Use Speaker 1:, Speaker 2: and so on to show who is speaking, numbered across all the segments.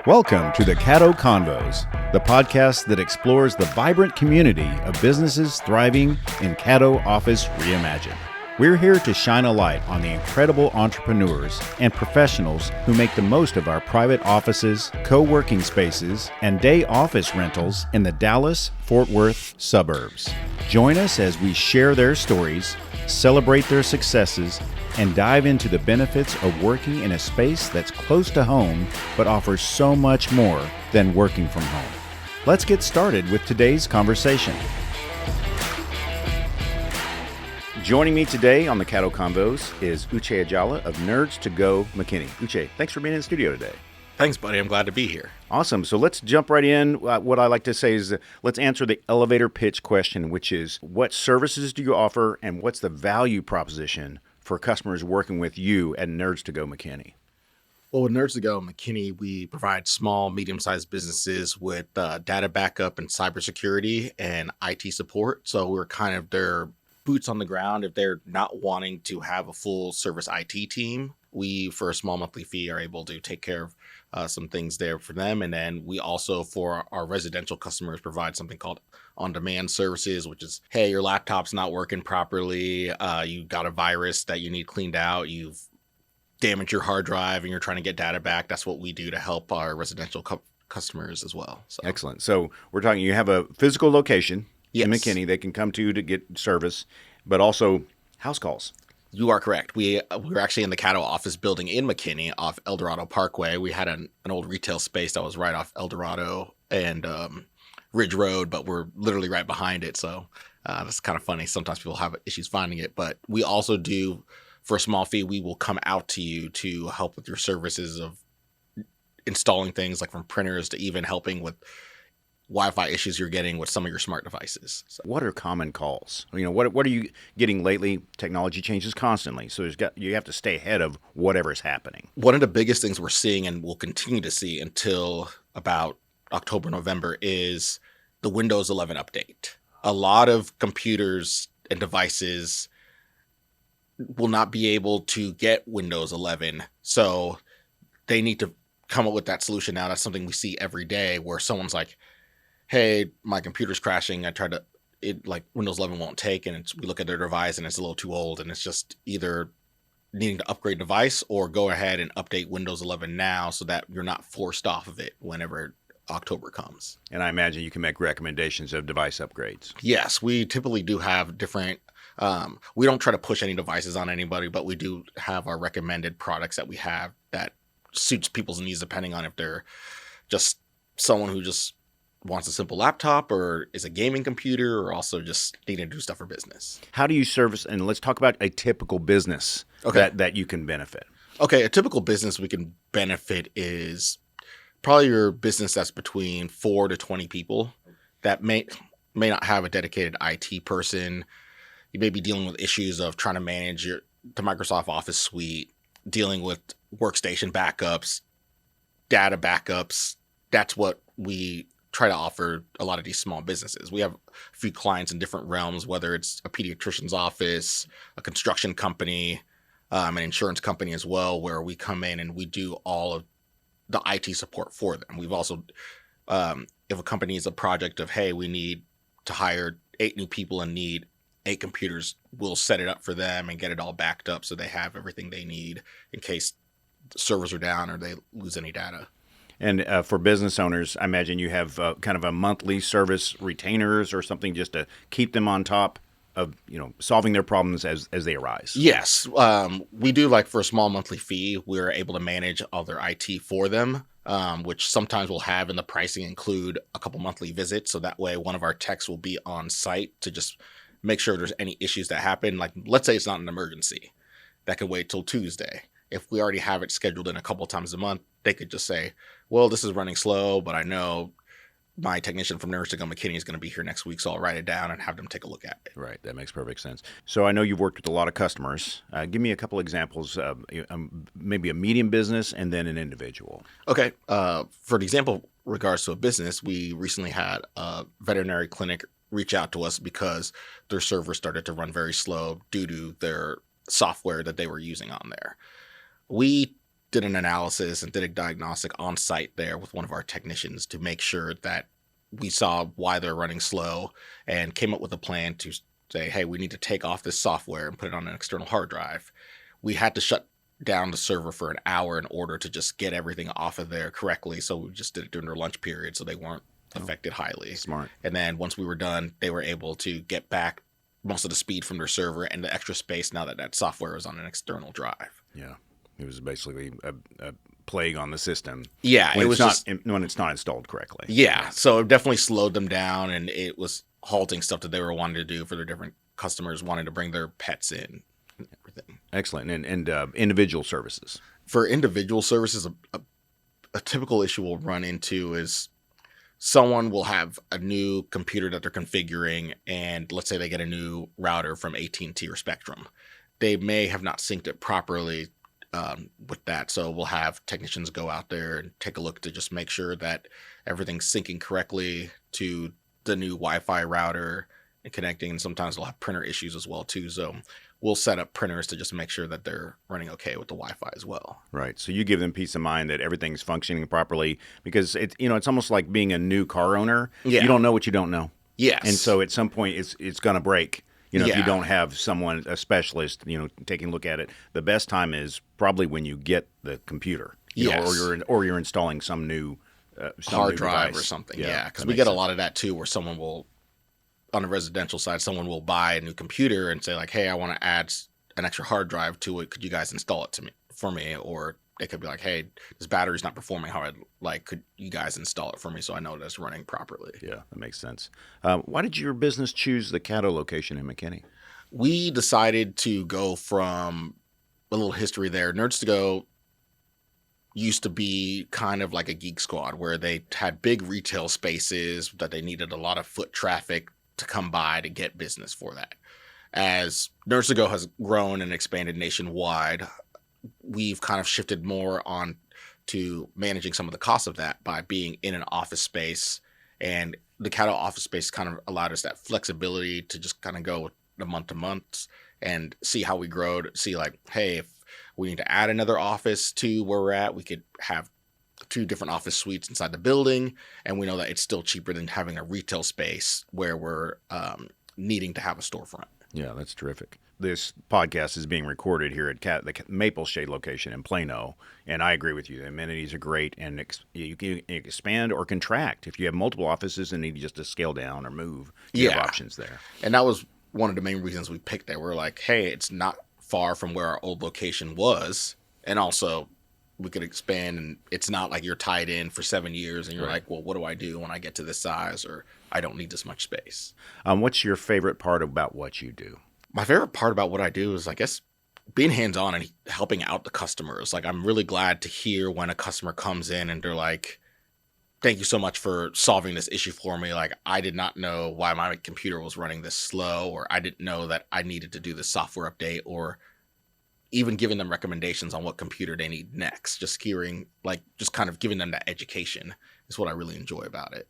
Speaker 1: Welcome to the Caddo Convos, the podcast that explores the vibrant community of businesses thriving in Caddo Office Reimagined. We're here to shine a light on the incredible entrepreneurs and professionals who make the most of our private offices, co-working spaces, and day office rentals in the Dallas-Fort Worth suburbs. Join us as we share their stories, celebrate their successes, and dive into the benefits of working in a space that's close to home but offers so much more than working from home. Let's get started with today's conversation. Joining me today on the Caddo Convos is Uche Ajalla of NerdsToGo McKinney. Uche, thanks for being in the studio today.
Speaker 2: Thanks, buddy. I'm glad to be here.
Speaker 1: Awesome. So let's jump right in. What I like to say is let's answer the elevator pitch question, which is what services do you offer and what's the value proposition for customers working with you at NerdsToGo McKinney?
Speaker 2: Well, with NerdsToGo McKinney, we provide small, medium-sized businesses with data backup and cybersecurity and IT support. So we're kind of their boots on the ground. If they're not wanting to have a full service IT team, we, for a small monthly fee, are able to take care of some things there for them. And then we also, for our residential customers, provide something called on-demand services, which is, hey, your laptop's not working properly. You got a virus that you need cleaned out. You've damaged your hard drive and you're trying to get data back. That's what we do to help our residential customers as well. So.
Speaker 1: Excellent. So we're talking, you have a physical location in
Speaker 2: Yes.
Speaker 1: McKinney they can come to get service, but also house calls.
Speaker 2: You are correct. We were actually in the Caddo office building in McKinney off El Dorado Parkway. We had an old retail space that was right off El Dorado and Ridge Road, but we're literally right behind it. So that's kind of funny. Sometimes people have issues finding it, but we also do, for a small fee, we will come out to you to help with your services of installing things like from printers to even helping with Wi-Fi issues you're getting with some of your smart devices. So.
Speaker 1: What are common calls? What are you getting lately? Technology changes constantly, so you have to stay ahead of whatever is happening.
Speaker 2: One of the biggest things we're seeing and will continue to see until about October, November is the Windows 11 update. A lot of computers and devices will not be able to get Windows 11, so they need to come up with that solution now. That's something we see every day where someone's like, hey, my computer's crashing. I tried to, Windows 11 won't take, and we look at their device and it's a little too old, and it's just either needing to upgrade device or go ahead and update Windows 11 now so that you're not forced off of it whenever October comes.
Speaker 1: And I imagine you can make recommendations of device upgrades.
Speaker 2: Yes, we typically do have different, we don't try to push any devices on anybody, but we do have our recommended products that we have that suits people's needs depending on if they're just someone who just wants a simple laptop or is a gaming computer or also just needing to do stuff for business.
Speaker 1: How do you service, and let's talk about a typical business that you can benefit.
Speaker 2: Okay, a typical business we can benefit is probably your business that's between 4 to 20 people that may not have a dedicated IT person. You may be dealing with issues of trying to manage the Microsoft Office suite, dealing with workstation backups, data backups. That's what we try to offer a lot of these small businesses. We have a few clients in different realms, whether it's a pediatrician's office, a construction company, an insurance company as well, where we come in and we do all of the IT support for them. We've also, if a company is a project of, hey, we need to hire 8 new people and need 8 computers, we'll set it up for them and get it all backed up so they have everything they need in case the servers are down or they lose any data.
Speaker 1: And for business owners, I imagine you have kind of a monthly service retainers or something just to keep them on top of, solving their problems as they arise.
Speaker 2: Yes. We do, for a small monthly fee, we're able to manage all their IT for them, which sometimes we'll have in the pricing include a couple monthly visits. So that way one of our techs will be on site to just make sure there's any issues that happen. Like, let's say it's not an emergency. That could wait till Tuesday. If we already have it scheduled in a couple times a month, they could just say, well, this is running slow, but I know my technician from NerdsToGo McKinney is going to be here next week, so I'll write it down and have them take a look at it.
Speaker 1: Right. That makes perfect sense. So I know you've worked with a lot of customers. Give me a couple examples of maybe a medium business and then an individual.
Speaker 2: Okay. For the example regards to a business, we recently had a veterinary clinic reach out to us because their server started to run very slow due to their software that they were using on there. We did an analysis and did a diagnostic on site there with one of our technicians to make sure that we saw why they're running slow and came up with a plan to say, hey, we need to take off this software and put it on an external hard drive. We had to shut down the server for an hour in order to just get everything off of there correctly. So we just did it during their lunch period so they weren't affected highly.
Speaker 1: Smart.
Speaker 2: And then once we were done, they were able to get back most of the speed from their server and the extra space now that that software was on an external drive.
Speaker 1: Yeah. It was basically a plague on the system.
Speaker 2: Yeah.
Speaker 1: When
Speaker 2: it was
Speaker 1: when it's not installed correctly.
Speaker 2: Yeah. So it definitely slowed them down, and it was halting stuff that they were wanting to do for their different customers wanting to bring their pets in and everything.
Speaker 1: Excellent. And individual services.
Speaker 2: For individual services, a typical issue we'll run into is someone will have a new computer that they're configuring, and let's say they get a new router from AT&T or Spectrum. They may have not synced it properly with that. So we'll have technicians go out there and take a look to just make sure that everything's syncing correctly to the new Wi-Fi router and connecting. And sometimes we'll have printer issues as well too. So we'll set up printers to just make sure that they're running okay with the Wi-Fi as well.
Speaker 1: Right. So you give them peace of mind that everything's functioning properly, because it's almost like being a new car owner.
Speaker 2: Yeah.
Speaker 1: You don't know what you don't know.
Speaker 2: Yes.
Speaker 1: And so at some point it's going to break. If
Speaker 2: Yeah.
Speaker 1: you don't have someone, a specialist, taking a look at it. The best time is probably when you get the computer,
Speaker 2: Yes.
Speaker 1: or you're installing some new
Speaker 2: hard drive
Speaker 1: device.
Speaker 2: or something.
Speaker 1: Yeah,
Speaker 2: Yeah. Because
Speaker 1: that
Speaker 2: we
Speaker 1: makes
Speaker 2: get a
Speaker 1: sense.
Speaker 2: lot of that too, where someone will, on the residential side, someone will buy a new computer and say like, hey, I want to add an extra hard drive to it. Could you guys install it for me? Or they could be like, hey, this battery's not performing how I'd like. Could you guys install it for me so I know that it's running properly?
Speaker 1: Yeah, that makes sense. Why did your business choose the Caddo location in McKinney?
Speaker 2: We decided to go from a little history there. NerdsToGo used to be kind of like a geek squad where they had big retail spaces that they needed a lot of foot traffic to come by to get business for that. As NerdsToGo has grown and expanded nationwide, we've kind of shifted more on to managing some of the costs of that by being in an office space. And the Caddo office space kind of allowed us that flexibility to just kind of go the month to month and see how we grow, to see like, hey, if we need to add another office to where we're at, we could have 2 different office suites inside the building. And we know that it's still cheaper than having a retail space where we're needing to have a storefront.
Speaker 1: Yeah, that's terrific. This podcast is being recorded here at the Maple Shade location in Plano, and I agree with you. The amenities are great, and you can expand or contract. If you have multiple offices and need just to scale down or move, you have options there.
Speaker 2: And that was one of the main reasons we picked that. We're like, hey, it's not far from where our old location was, and also we could expand, and it's not like you're tied in for 7 years and you're like, well, what do I do when I get to this size, or I don't need this much space.
Speaker 1: What's your favorite part about what you do?
Speaker 2: My favorite part about what I do is, I guess, being hands-on and helping out the customers. Like, I'm really glad to hear when a customer comes in and they're like, thank you so much for solving this issue for me. Like, I did not know why my computer was running this slow, or I didn't know that I needed to do this software update, or even giving them recommendations on what computer they need next. Just hearing, like, just kind of giving them that education is what I really enjoy about it.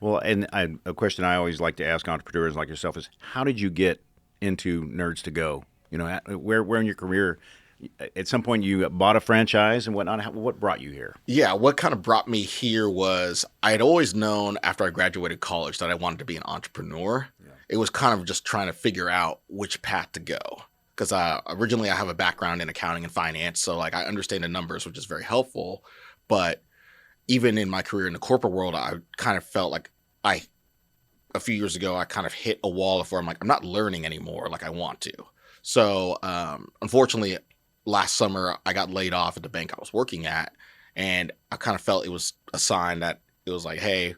Speaker 1: Well, and a question I always like to ask entrepreneurs like yourself is, how did you get into NerdsToGo? Where in your career, at some point you bought a franchise and whatnot. What brought you here?
Speaker 2: Yeah, what kind of brought me here was I had always known after I graduated college that I wanted to be an entrepreneur. Yeah. It was kind of just trying to figure out which path to go. Because originally I have a background in accounting and finance, so like I understand the numbers, which is very helpful. But even in my career in the corporate world, I kind of felt like a few years ago, I kind of hit a wall of where I'm like, I'm not learning anymore like I want to. So unfortunately, last summer, I got laid off at the bank I was working at. And I kind of felt it was a sign that it was like, hey,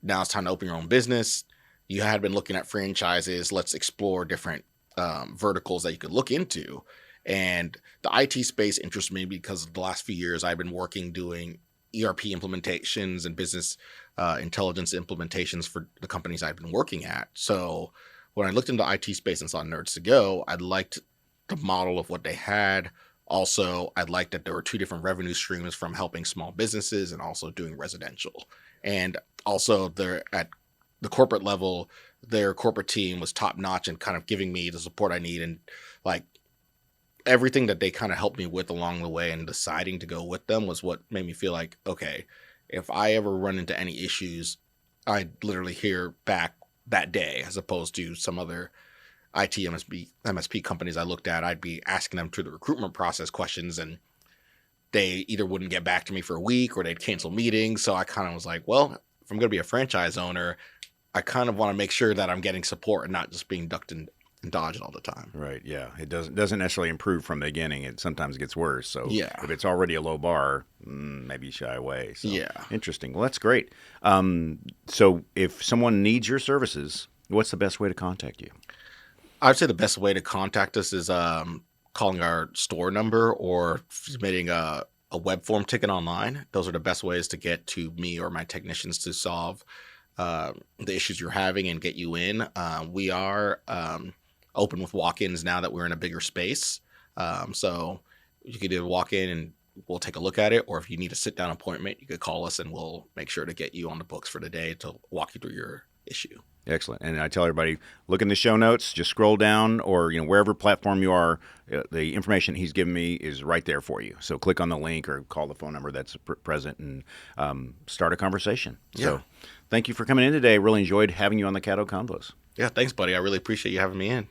Speaker 2: now it's time to open your own business. You had been looking at franchises. Let's explore different verticals that you could look into. And the IT space interests me because the last few years I've been working doing ERP implementations and business intelligence implementations for the companies I've been working at. So when I looked into IT space and saw NerdsToGo, I liked the model of what they had. Also, I liked that there were 2 different revenue streams from helping small businesses and also doing residential. And also they're at the corporate level, their corporate team was top notch and kind of giving me the support I need. And like, everything that they kind of helped me with along the way and deciding to go with them was what made me feel like, okay, if I ever run into any issues, I literally hear back that day, as opposed to some other IT MSP companies I looked at. I'd be asking them through the recruitment process questions, and they either wouldn't get back to me for a week or they'd cancel meetings. So I kind of was like, well, if I'm going to be a franchise owner, I kind of want to make sure that I'm getting support and not just being ducked and dodged all the time.
Speaker 1: Right. Yeah. It doesn't necessarily improve from the beginning. It sometimes gets worse. So
Speaker 2: yeah,
Speaker 1: if it's already a low bar, maybe shy away. So,
Speaker 2: yeah.
Speaker 1: Interesting. Well, that's great. So if someone needs your services, what's the best way to contact you?
Speaker 2: I'd say the best way to contact us is calling our store number or submitting a web form ticket online. Those are the best ways to get to me or my technicians to solve the issues you're having and get you in. We are open with walk-ins now that we're in a bigger space. So you could either walk in and we'll take a look at it, or if you need a sit-down appointment, you could call us and we'll make sure to get you on the books for the day to walk you through your issue.
Speaker 1: Excellent. And I tell everybody, look in the show notes, just scroll down, or wherever platform you are, the information he's given me is right there for you. So click on the link or call the phone number that's present and start a conversation.
Speaker 2: Yeah.
Speaker 1: So thank you for coming in today. Really enjoyed having you on the Caddo Convos.
Speaker 2: Yeah, thanks, buddy. I really appreciate you having me in.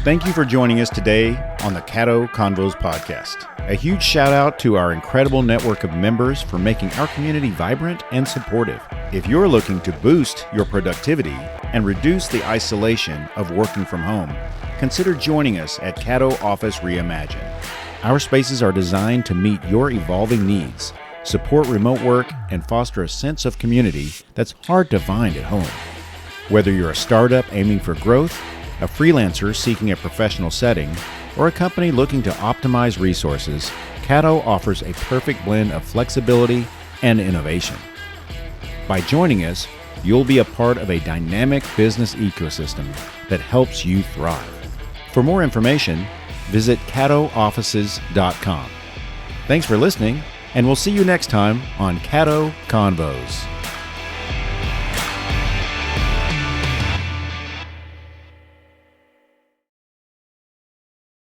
Speaker 1: Thank you for joining us today on the Caddo Convos podcast. A huge shout out to our incredible network of members for making our community vibrant and supportive. If you're looking to boost your productivity and reduce the isolation of working from home, consider joining us at Caddo Office Reimagined. Our spaces are designed to meet your evolving needs, support remote work, and foster a sense of community that's hard to find at home. Whether you're a startup aiming for growth, a freelancer seeking a professional setting, or a company looking to optimize resources, Caddo offers a perfect blend of flexibility and innovation. By joining us, you'll be a part of a dynamic business ecosystem that helps you thrive. For more information, visit caddooffices.com. Thanks for listening, and we'll see you next time on Caddo Convos.